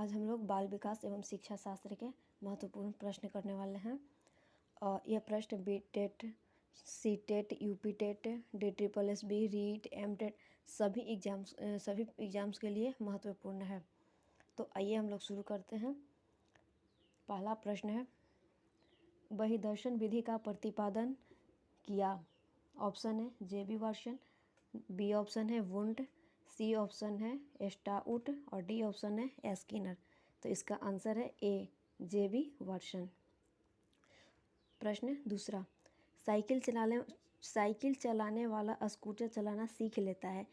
आज हम लोग बाल विकास एवं शिक्षा शास्त्र के महत्वपूर्ण प्रश्न करने वाले हैं। और यह प्रश्न B TET, C TET, UP TET, DSSB, REET, M TET सभी एग्ज़ाम्स के लिए महत्वपूर्ण है। तो आइए हम लोग शुरू करते हैं। पहला प्रश्न है, बहिर्दर्शन विधि का प्रतिपादन किया। ऑप्शन है जेबी वर्सन, बी ऑप्शन है वुंड, सी ऑप्शन है स्टाउट और डी ऑप्शन है स्किनर। तो इसका आंसर है ए, जेबी वर्सन। प्रश्न दूसरा, साइकिल चलाने वाला स्कूटर चलाना सीख लेता है,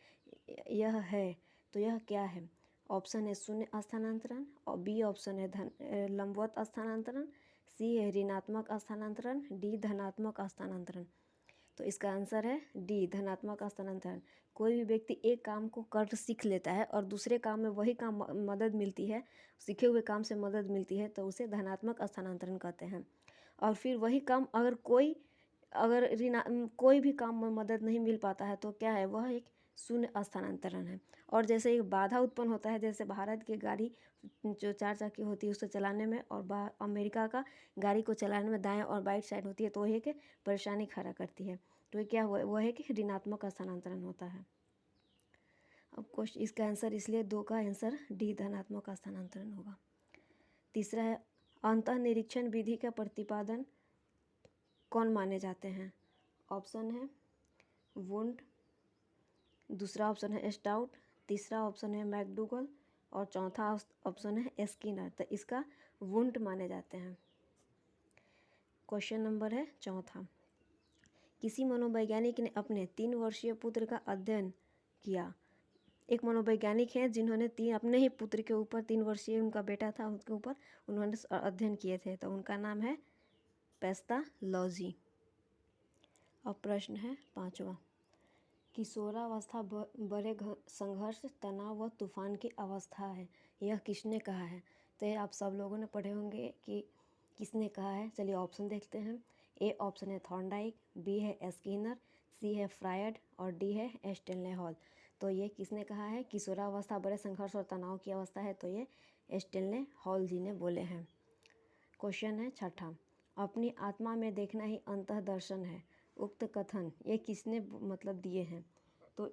यह है तो यह क्या है? ऑप्शन है शून्य स्थानांतरण, और बी ऑप्शन है लंबवत स्थानांतरण, सी है ऋणात्मक स्थानांतरण, डी धनात्मक स्थानांतरण। तो इसका आंसर है डी, धनात्मक स्थानांतरण। कोई भी व्यक्ति एक काम को कर सीख लेता है और दूसरे काम में वही काम मदद मिलती है, सीखे हुए काम से मदद मिलती है, तो उसे धनात्मक स्थानांतरण कहते हैं। और फिर वही काम अगर कोई भी काम में मदद नहीं मिल पाता है तो क्या है, वह एक शून्य स्थानांतरण है। और जैसे एक बाधा उत्पन्न होता है, जैसे भारत की गाड़ी जो 4 चक्की होती है उसे चलाने में, और अमेरिका का गाड़ी को चलाने में दाएं और बाएं साइड होती है, तो वह एक परेशानी खड़ा करती है। तो ये क्या हुआ, वह है कि ऋणात्मक स्थानांतरण होता है। अब क्वेश्चन, इसका आंसर इसलिए 2 का आंसर डी, धनात्मक स्थानांतरण होगा। तीसरा है, अंतः निरीक्षण विधि का प्रतिपादन कौन माने जाते हैं? ऑप्शन है वुंड, दूसरा ऑप्शन है स्टाउट, तीसरा ऑप्शन है मैकडूगल और चौथा ऑप्शन है स्किनर। तो इसका वुंड माने जाते हैं। क्वेश्चन नंबर है चौथा, किसी मनोवैज्ञानिक ने अपने 3 वर्षीय पुत्र का अध्ययन किया। एक मनोवैज्ञानिक हैं जिन्होंने अपने ही पुत्र के ऊपर, 3 वर्षीय उनका बेटा था, उसके ऊपर उन्होंने अध्ययन किए थे। तो उनका नाम है पेस्टालॉजी। अब प्रश्न है पांचवा, किशोरावस्था बड़े संघर्ष, तनाव व तूफान की अवस्था है, यह किसने कहा है? तो ये आप सब लोगों ने पढ़े होंगे कि किसने कहा है। चलिए ऑप्शन देखते हैं। ए ऑप्शन है थॉर्नडाइक, बी है स्किनर, सी है फ्रायड और डी है स्टेनले हॉल। तो ये किसने कहा है, किशोरावस्था बड़े संघर्ष और तनाव की अवस्था है, तो ये स्टेनले हॉल जी ने बोले हैं। क्वेश्चन है छठा, अपनी आत्मा में देखना ही अंतः दर्शन है, उक्त कथन ये किसने मतलब दिए हैं? तो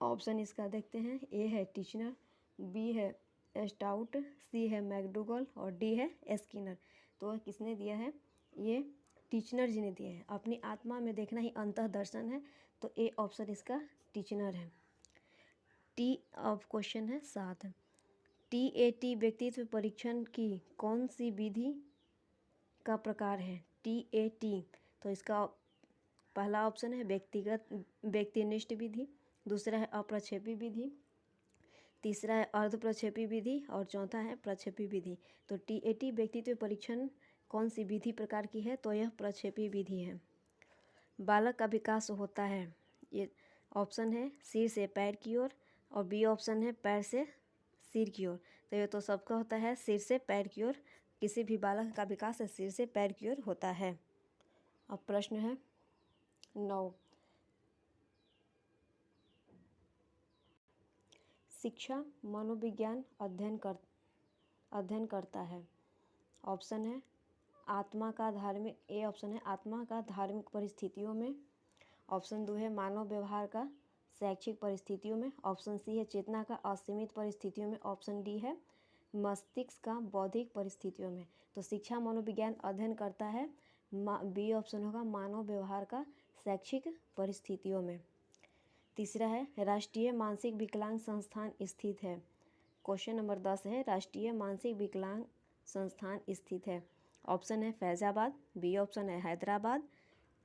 ऑप्शन इसका देखते हैं। ए है टीचनर, बी है स्टाउट, सी है मैकडूगल और डी है स्किनर। तो किसने दिया है? ये टीचनर जी ने दिए हैं। अपनी आत्मा में देखना ही अंतः दर्शन है, तो ए ऑप्शन इसका टीचनर है। टी अब क्वेश्चन है 7, TAT व्यक्तित्व परीक्षण की कौन सी विधि का प्रकार है? TAT, तो इसका पहला ऑप्शन है व्यक्तिनिष्ठ विधि, दूसरा है अप्रक्षेपी विधि, तीसरा है अर्ध प्रक्षेपी विधि और चौथा है प्रक्षेपी विधि। तो TAT व्यक्तित्व परीक्षण कौन सी विधि प्रकार की है? तो यह प्रक्षेपी विधि है। बालक का विकास होता है, ये ऑप्शन है सिर से पैर की ओर और बी ऑप्शन है पैर से सिर की ओर। तो ये तो सबका होता है सिर से पैर की ओर, किसी भी बालक का विकास सिर से पैर की ओर होता है। अब प्रश्न है 9, शिक्षा मनोविज्ञान अध्ययन करता है। ऑप्शन है आत्मा का धार्मिक, ए ऑप्शन है आत्मा का धार्मिक परिस्थितियों में, ऑप्शन 2 है मानव व्यवहार का शैक्षिक परिस्थितियों में, ऑप्शन सी है चेतना का असीमित परिस्थितियों में, ऑप्शन डी है मस्तिष्क का बौद्धिक परिस्थितियों में। तो शिक्षा मनोविज्ञान अध्ययन करता है, बी ऑप्शन होगा मानव व्यवहार का शैक्षिक परिस्थितियों में। तीसरा है राष्ट्रीय मानसिक विकलांग संस्थान स्थित है। क्वेश्चन नंबर 10 है, राष्ट्रीय मानसिक विकलांग संस्थान स्थित है। ऑप्शन है फैज़ाबाद, बी ऑप्शन है हैदराबाद,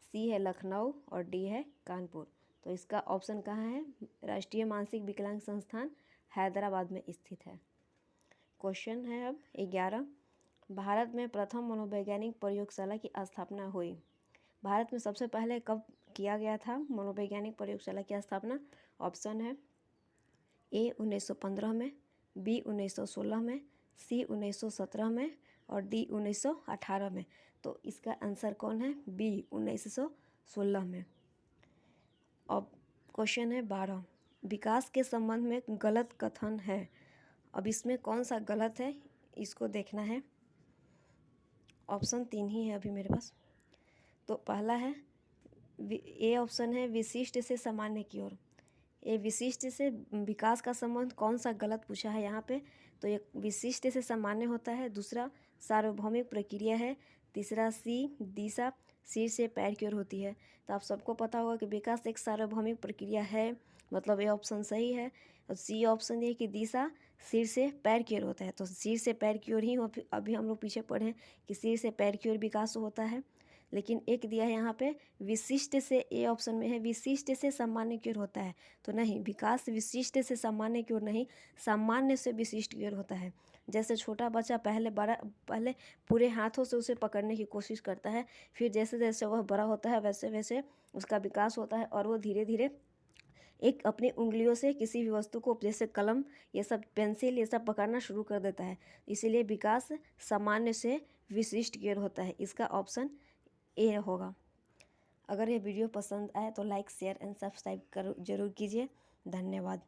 सी है लखनऊ और डी है कानपुर। तो इसका ऑप्शन कहाँ है? राष्ट्रीय मानसिक विकलांग संस्थान हैदराबाद में स्थित है। क्वेश्चन है अब 11, भारत में प्रथम मनोवैज्ञानिक प्रयोगशाला की स्थापना हुई। भारत में सबसे पहले कब किया गया था मनोवैज्ञानिक प्रयोगशाला की स्थापना? ऑप्शन है ए 1915 में, बी 1916 में, सी 1917 में और डी 1918 में। तो इसका आंसर कौन है? बी 1916 में। अब क्वेश्चन है 12, विकास के संबंध में गलत कथन है। अब इसमें कौन सा गलत है इसको देखना है। ऑप्शन 3 ही है अभी मेरे पास। तो पहला है ए ऑप्शन है विशिष्ट से सामान्य की ओर। ये विशिष्ट से विकास का संबंध कौन सा गलत पूछा है यहाँ पे। तो ये विशिष्ट से सामान्य होता है। दूसरा सार्वभौमिक प्रक्रिया है। तीसरा सी दिशा सिर से पैर की ओर होती है। तो आप सबको पता होगा कि विकास एक सार्वभौमिक प्रक्रिया है, मतलब ये ऑप्शन सही है। और सी ऑप्शन ये कि दिशा सिर से पैर की ओर होता है। तो सिर से पैर की ओर ही अभी हम लोग पीछे पढ़े हैं कि सिर से पैर की ओर विकास होता है। लेकिन एक दिया है यहाँ पे विशिष्ट से, ए ऑप्शन में है विशिष्ट से सामान्य की ओर होता है। तो नहीं, विकास विशिष्ट से सामान्य की ओर नहीं, सामान्य से विशिष्ट की ओर होता है। जैसे छोटा बच्चा पहले पूरे हाथों से उसे पकड़ने की कोशिश करता है, फिर जैसे जैसे वह बड़ा होता है वैसे वैसे उसका विकास होता है और वो धीरे धीरे एक अपनी उंगलियों से किसी भी वस्तु को, जैसे कलम, ये सब पेंसिल, ये सब पकड़ना शुरू कर देता है। इसीलिए विकास सामान्य से विशिष्ट की ओर होता है। इसका ऑप्शन ए होगा। अगर ये वीडियो पसंद आए तो लाइक शेयर एंड सब्सक्राइब जरूर कीजिए। धन्यवाद।